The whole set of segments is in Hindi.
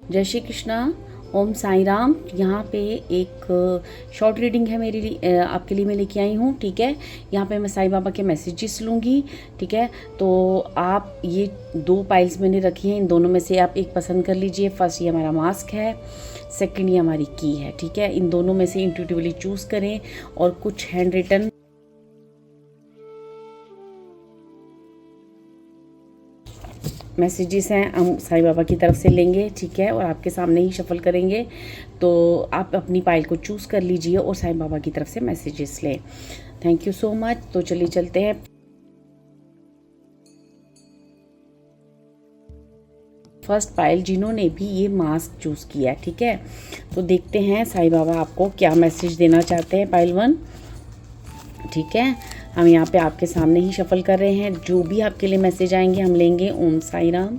जय श्री कृष्णा। ओम साई राम। यहाँ पे एक शॉर्ट रीडिंग है मेरे लिए, आपके लिए मैं लेके आई हूँ। ठीक है, यहाँ पे मैं साईं बाबा के मैसेजेस लूँगी। ठीक है, तो आप ये 2 पाइल्स मैंने रखी हैं, इन दोनों में से आप एक पसंद कर लीजिए। फर्स्ट ये हमारा मास्क है, सेकंड ये हमारी की है। ठीक है, इन दोनों में से इंट्यूटिवली चूज़ करें और कुछ हैंड रिटन मैसेजेस हैं हम साईं बाबा की तरफ से लेंगे। ठीक है, और आपके सामने ही शफल करेंगे। तो आप अपनी पाइल को चूज़ कर लीजिए और साईं बाबा की तरफ से मैसेजेस लें। Thank you so much. तो चलिए चलते हैं। फर्स्ट पाइल जिन्होंने भी ये मास्क चूज़ किया है, ठीक है, तो देखते हैं साईं बाबा आपको क्या मैसेज देना चाहते हैं। पाइल 1, ठीक है, हम यहाँ पे आपके सामने ही शफल कर रहे हैं। जो भी आपके लिए मैसेज आएंगे हम लेंगे। ओम साई राम,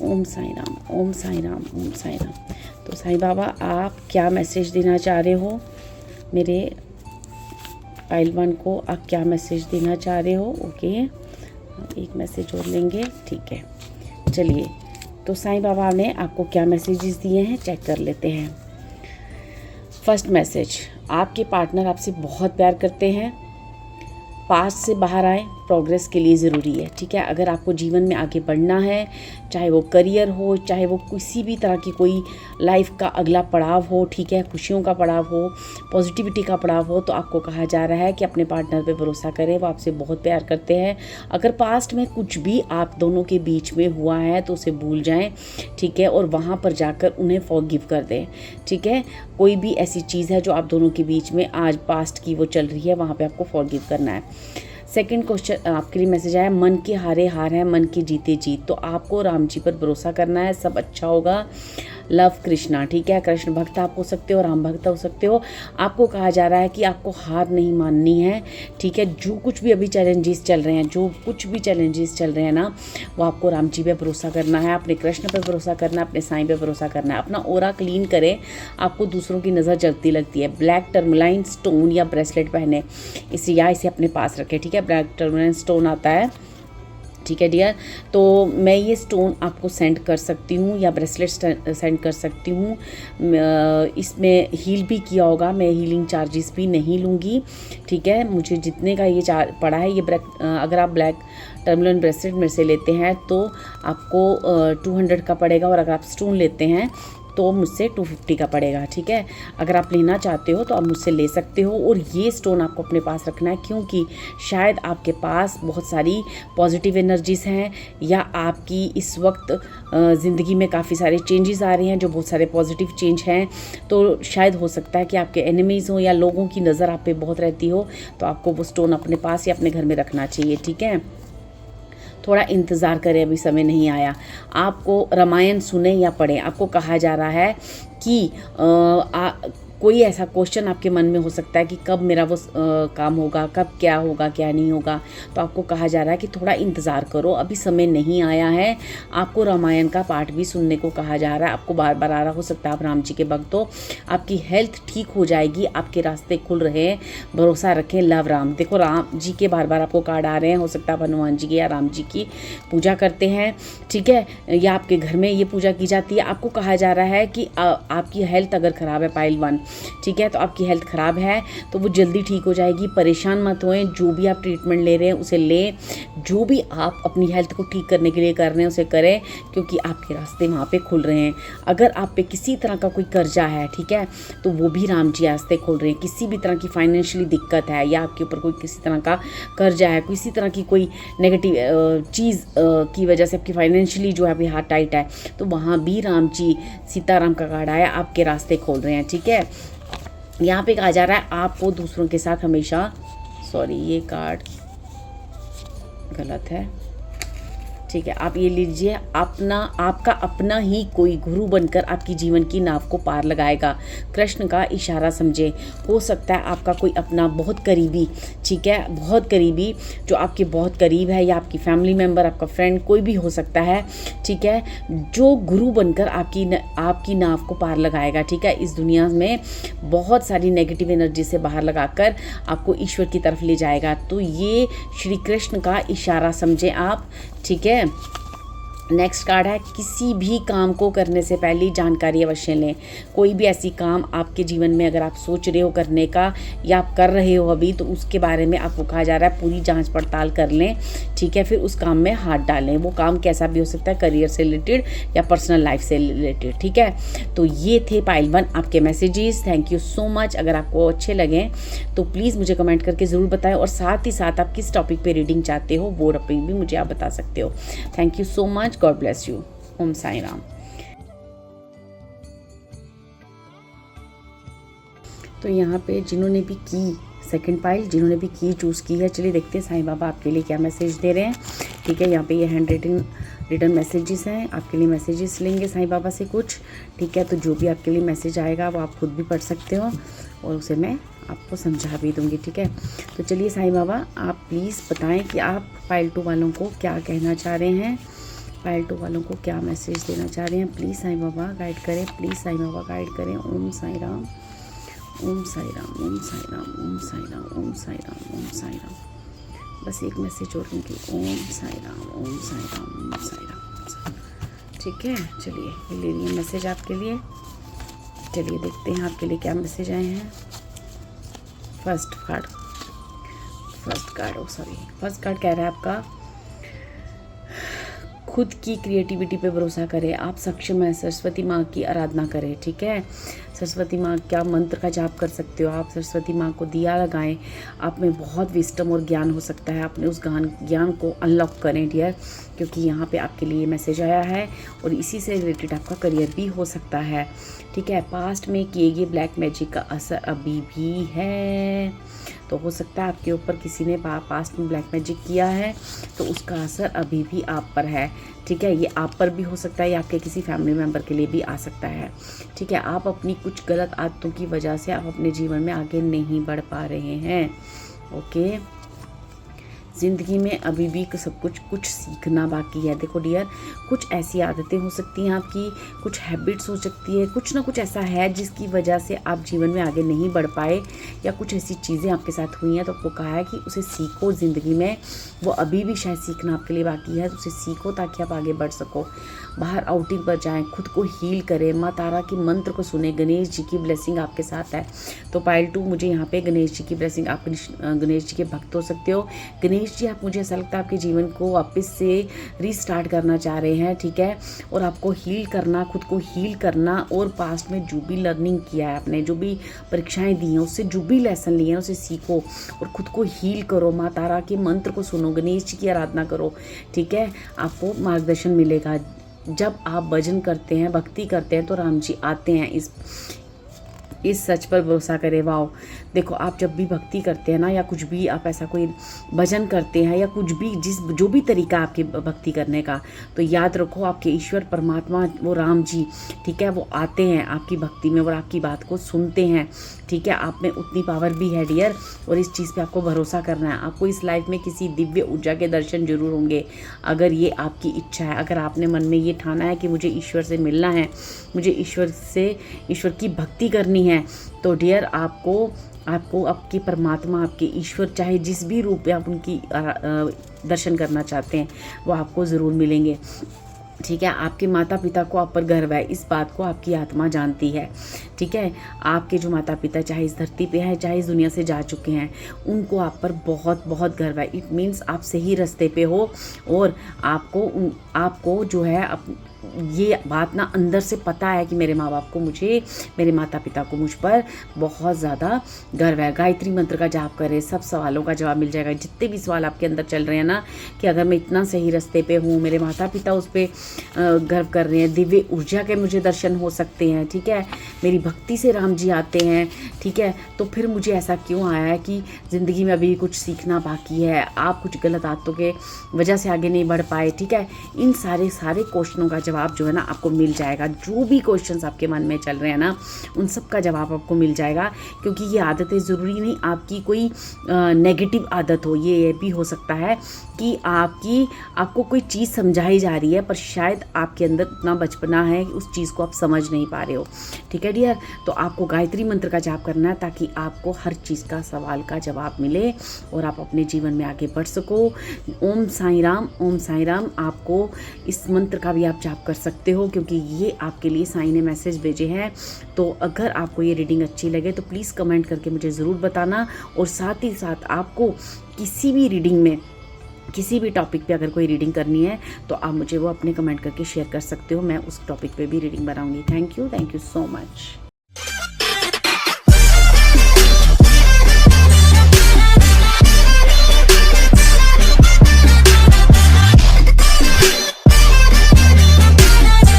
ओम साई राम, ओम साई राम, ओम साई राम। तो साईं बाबा आप क्या मैसेज देना चाह रहे हो मेरे पाइल 1 को? आप क्या मैसेज देना चाह रहे हो? ओके, हम एक मैसेज और लेंगे। ठीक है, चलिए, तो साईं बाबा ने आपको क्या मैसेजेस दिए हैं चेक कर लेते हैं। फर्स्ट मैसेज, आपके पार्टनर आपसे बहुत प्यार करते हैं, पास्ट से बाहर आए, प्रोग्रेस के लिए ज़रूरी है। ठीक है, अगर आपको जीवन में आगे बढ़ना है, चाहे वो करियर हो, चाहे वो किसी भी तरह की कोई लाइफ का अगला पड़ाव हो, ठीक है, खुशियों का पड़ाव हो, पॉजिटिविटी का पड़ाव हो, तो आपको कहा जा रहा है कि अपने पार्टनर पे भरोसा करें। वो आपसे बहुत प्यार करते हैं। अगर पास्ट में कुछ भी आप दोनों के बीच में हुआ है तो उसे भूल जाएं। ठीक है, और वहाँ पर जाकर उन्हें फॉरगिव कर दें। ठीक है, कोई भी ऐसी चीज़ है जो आप दोनों के बीच में आज पास्ट की वो चल रही है, वहाँ पे आपको फॉरगिव करना है। सेकंड क्वेश्चन आपके लिए मैसेज आया, मन के हारे हार है, मन के जीते जीत। तो आपको राम जी पर भरोसा करना है, सब अच्छा होगा। लव कृष्णा। ठीक है, कृष्ण भक्त आप हो सकते हो, राम भक्त हो सकते हो। आपको कहा जा रहा है कि आपको हार नहीं माननी है। ठीक है, जो कुछ भी अभी चैलेंजेस चल रहे हैं, जो कुछ भी चैलेंजेस चल रहे हैं ना, वो आपको राम जी पे भरोसा करना है, अपने कृष्ण पे भरोसा करना है, अपने साईं पे भरोसा करना है। अपना ऑरा क्लीन करें। आपको दूसरों की नज़र जलती लगती है। ब्लैक टर्मलाइन स्टोन या ब्रेसलेट पहने, इसे अपने पास रखें। ठीक है, ब्लैक टर्मलाइन स्टोन आता है। ठीक है डियर, तो मैं ये स्टोन आपको सेंड कर सकती हूँ या ब्रेसलेट सेंड कर सकती हूँ। इसमें हील भी किया होगा, मैं हीलिंग चार्जेस भी नहीं लूँगी। ठीक है, मुझे जितने का ये पड़ा है, ये अगर आप ब्लैक टर्मलाइन ब्रेसलेट मेरे से लेते हैं तो आपको 200 का पड़ेगा, और अगर आप स्टोन लेते हैं तो मुझसे 250 का पड़ेगा। ठीक है, अगर आप लेना चाहते हो तो आप मुझसे ले सकते हो। और ये स्टोन आपको अपने पास रखना है, क्योंकि शायद आपके पास बहुत सारी पॉजिटिव एनर्जीज हैं, या आपकी इस वक्त ज़िंदगी में काफ़ी सारे चेंजेस आ रहे हैं जो बहुत सारे पॉजिटिव चेंज हैं। तो शायद हो सकता है कि आपके एनिमीज़ हो या लोगों की नज़र आप पे बहुत रहती हो, तो आपको वो स्टोन अपने पास या अपने घर में रखना चाहिए। ठीक है, थोड़ा इंतज़ार करें, अभी समय नहीं आया। आपको रामायण सुने या पढ़ें। आपको कहा जा रहा है कि कोई ऐसा क्वेश्चन आपके मन में हो सकता है कि कब मेरा वो काम होगा, कब क्या होगा, क्या नहीं होगा। तो आपको कहा जा रहा है कि थोड़ा इंतज़ार करो, अभी समय नहीं आया है। आपको रामायण का पाठ भी सुनने को कहा जा रहा है। आपको बार बार आ रहा हो सकता है आप राम जी के भक्त हो। आपकी हेल्थ ठीक हो जाएगी, आपके रास्ते खुल रहे हैं, भरोसा रखें। लव राम। देखो राम जी के बार बार आपको कार्ड आ रहे हैं। हो सकता है आप हनुमान जी की या राम जी की पूजा करते हैं। ठीक है, या आपके घर में ये पूजा की जाती है। आपको कहा जा रहा है कि आपकी हेल्थ अगर ख़राब है, पाइल 1, ठीक है, तो आपकी हेल्थ ख़राब है तो वो जल्दी ठीक हो जाएगी। परेशान मत होएं, जो भी आप ट्रीटमेंट ले रहे हैं उसे लें। जो भी आप अपनी हेल्थ को ठीक करने के लिए कर रहे हैं उसे करें, क्योंकि आपके रास्ते वहाँ पे खुल रहे हैं। अगर आप पे किसी तरह का कोई कर्जा है, ठीक है, तो वो भी राम जी रास्ते खोल रहे हैं। किसी भी तरह की फाइनेंशियली दिक्कत है, या आपके ऊपर कोई किसी तरह का कर्जा है, किसी तरह की कोई नेगेटिव चीज़ की वजह से आपकी फाइनेंशियली जो है अभी हाथ टाइट है, तो वहाँ भी राम जी, सीताराम का कार्ड आया, आपके रास्ते खोल रहे हैं। ठीक है, यहाँ पे कहा जा रहा है आपको दूसरों के साथ हमेशा, सॉरी ये कार्ड गलत है। ठीक है, आप ये लीजिए, आपका अपना ही कोई गुरु बनकर आपकी जीवन की नाव को पार लगाएगा। कृष्ण का इशारा समझे। हो सकता है आपका कोई अपना बहुत करीबी, ठीक है, बहुत करीबी, जो आपके बहुत करीब है, या आपकी फैमिली मेम्बर, आपका फ्रेंड, कोई भी हो सकता है। ठीक है, जो गुरु बनकर आपकी नाव को पार लगाएगा। ठीक है, इस दुनिया में बहुत सारी नेगेटिव एनर्जी से बाहर लगाकर आपको ईश्वर की तरफ ले जाएगा। तो ये श्री कृष्ण का इशारा समझें आप। ठीक है, नेक्स्ट कार्ड है, किसी भी काम को करने से पहले जानकारी अवश्य लें। कोई भी ऐसी काम आपके जीवन में अगर आप सोच रहे हो करने का या आप कर रहे हो अभी, तो उसके बारे में आपको कहा जा रहा है पूरी जांच पड़ताल कर लें, ठीक है। फिर उस काम में हाथ डालें। वो काम कैसा भी हो सकता है, करियर से रिलेटेड या पर्सनल लाइफ से रिलेटेड, ठीक है। तो ये थे पाइल 1 आपके messages. Thank you so much. अगर आपको अच्छे लगें तो प्लीज़ मुझे कमेंट करके ज़रूर बताएं, और साथ ही साथ आप किस टॉपिक पे रीडिंग चाहते हो वो टॉपिक भी मुझे आप बता सकते हो। Thank you so much. God bless you. Om Sai Ram. तो यहाँ पे जिन्होंने भी की सेकंड पाइल, जिन्होंने भी की चूज़ की है, चलिए देखते हैं साईं बाबा आपके लिए क्या मैसेज दे रहे हैं, ठीक है। यहाँ पे ये हैंड रिटन मैसेजेस हैं, आपके लिए मैसेजेस लेंगे साईं बाबा से कुछ, ठीक है। तो जो भी आपके लिए मैसेज आएगा वो आप खुद भी पढ़ सकते हो और उसे मैं आपको समझा भी दूँगी, ठीक है। तो चलिए साईं बाबा आप प्लीज़ बताएं कि आप पाइल 2 वालों को क्या कहना चाह रहे हैं, पाइल 2 वालों को क्या मैसेज देना चाह रहे हैं। प्लीज़ साईं बाबा गाइड करें, प्लीज़ साईं बाबा गाइड करें। ओम साई राम, ओम साई राम, ओम साई राम, ओम साई राम, ओम साई राम, ओम साई राम। बस एक मैसेज और दूँगी, ओम साई राम, ओम साई राम, ओम साई राम, ठीक है। चलिए ये ले लिए मैसेज आपके लिए। चलिए देखते हैं आपके लिए क्या मैसेज आए हैं। फर्स्ट कार्ड कह रहा है आपका खुद की क्रिएटिविटी पे भरोसा करें, आप सक्षम हैं, सरस्वती माँ की आराधना करें, ठीक है। सरस्वती माँ क्या मंत्र का जाप कर सकते हो आप, सरस्वती माँ को दिया लगाएं, आप में बहुत विस्डम और ज्ञान हो सकता है, आपने उस ज्ञान को अनलॉक करें डियर, क्योंकि यहाँ पे आपके लिए मैसेज आया है और इसी से रिलेटेड आपका करियर भी हो सकता है, ठीक है। पास्ट में किए गए ब्लैक मैजिक का असर अभी भी है, तो हो सकता है आपके ऊपर किसी ने पास्ट में ब्लैक मैजिक किया है, तो उसका असर अभी भी आप पर है, ठीक है। ये आप पर भी हो सकता है या आपके किसी फैमिली मेम्बर के लिए भी आ सकता है, ठीक है। आप अपनी कुछ गलत आदतों की वजह से आप अपने जीवन में आगे नहीं बढ़ पा रहे हैं, ओके। ज़िंदगी में अभी भी सब कुछ सीखना बाकी है। देखो डियर, कुछ ऐसी आदतें हो सकती हैं आपकी, कुछ हैबिट्स हो सकती है, कुछ ना कुछ ऐसा है जिसकी वजह से आप जीवन में आगे नहीं बढ़ पाए, या कुछ ऐसी चीज़ें आपके साथ हुई हैं तो आपको कहा है कि उसे सीखो ज़िंदगी में। वो अभी भी शायद सीखना आपके लिए बाकी है, तो उसे सीखो ताकि आप आगे बढ़ सको। बाहर आउटिंग पर जाएं, खुद को हील करें, माँ तारा के मंत्र को सुने, गणेश जी की ब्लेसिंग आपके साथ है। तो पाइल 2 मुझे यहाँ पे गणेश जी की ब्लेसिंग, आप गणेश जी के भक्त हो सकते हो। गणेश जी आप, मुझे ऐसा लगता है आपके जीवन को वापस से रीस्टार्ट करना चाह रहे हैं, ठीक है। और आपको हील करना, खुद को हील करना, और पास्ट में जो भी लर्निंग किया है आपने, जो भी परीक्षाएं दी हैं, उससे जो भी लेसन लिए हैं उसे सीखो और खुद को हील करो। माँ तारा के मंत्र को सुनो, गणेश जी की आराधना करो, ठीक है। आपको मार्गदर्शन मिलेगा। जब आप भजन करते हैं, भक्ति करते हैं, तो राम जी आते हैं। इस सच पर भरोसा करें। वाओ, देखो आप जब भी भक्ति करते हैं ना, या कुछ भी आप ऐसा कोई भजन करते हैं, या कुछ भी जो भी तरीका आपकी भक्ति करने का, तो याद रखो आपके ईश्वर परमात्मा वो राम जी, ठीक है, वो आते हैं आपकी भक्ति में और आपकी बात को सुनते हैं, ठीक है। आप में उतनी पावर भी है डियर, और इस चीज़ पे आपको भरोसा करना है। आपको इस लाइफ में किसी दिव्य ऊर्जा के दर्शन जरूर होंगे, अगर ये आपकी इच्छा है। अगर आपने मन में ये ठाना है कि मुझे ईश्वर से मिलना है, मुझे ईश्वर की भक्ति करनी है, तो डियर आपको आपकी परमात्मा, आपके ईश्वर, चाहे जिस भी रूप में आप उनकी दर्शन करना चाहते हैं, वो आपको ज़रूर मिलेंगे, ठीक है। आपके माता पिता को आप पर गर्व है, इस बात को आपकी आत्मा जानती है, ठीक है। आपके जो माता पिता चाहे इस धरती पे हैं, चाहे इस दुनिया से जा चुके हैं, उनको आप पर बहुत बहुत गर्व है। इट मीन्स आप सही रास्ते पे हो, और आपको जो है ये बात ना अंदर से पता है कि मेरे माँ बाप को, मेरे माता पिता को मुझ पर बहुत ज़्यादा गर्व है। गायत्री मंत्र का जाप करें, सब सवालों का जवाब मिल जाएगा। जितने भी सवाल आपके अंदर चल रहे हैं ना, कि अगर मैं इतना सही रास्ते पे हूँ, मेरे माता पिता उस पर गर्व कर रहे हैं, दिव्य ऊर्जा के मुझे दर्शन हो सकते हैं, ठीक है, मेरी भक्ति से राम जी आते हैं, ठीक है, तो फिर मुझे ऐसा क्यों आया है कि ज़िंदगी में अभी कुछ सीखना बाकी है, आप कुछ गलत आदतों के वजह से आगे नहीं बढ़ पाए, ठीक है। इन सारे क्वेश्चनों का जवाब जवाब जो है ना आपको मिल जाएगा। जो भी क्वेश्चंस आपके मन में चल रहे हैं ना, उन सब का जवाब आपको मिल जाएगा। क्योंकि ये आदतें ज़रूरी नहीं आपकी कोई नेगेटिव आदत हो, ये भी हो सकता है कि आपको कोई चीज़ समझाई जा रही है पर शायद आपके अंदर इतना बचपना है कि उस चीज़ को आप समझ नहीं पा रहे हो। ठीक है डियर, तो आपको गायत्री मंत्र का जाप करना है ताकि आपको हर चीज़ का सवाल का जवाब मिले और आप अपने जीवन में आगे बढ़ सको। ओम साईं राम, ओम साईं राम। आपको इस मंत्र का भी आप जाप कर सकते हो क्योंकि ये आपके लिए साईं ने मैसेज भेजे हैं। तो अगर आपको ये रीडिंग अच्छी लगे तो प्लीज़ कमेंट करके मुझे ज़रूर बताना। और साथ ही साथ आपको किसी भी रीडिंग में, किसी भी टॉपिक पे अगर कोई रीडिंग करनी है तो आप मुझे वो अपने कमेंट करके शेयर कर सकते हो। मैं उस टॉपिक पे भी रीडिंग बनाऊंगी। Thank you so much.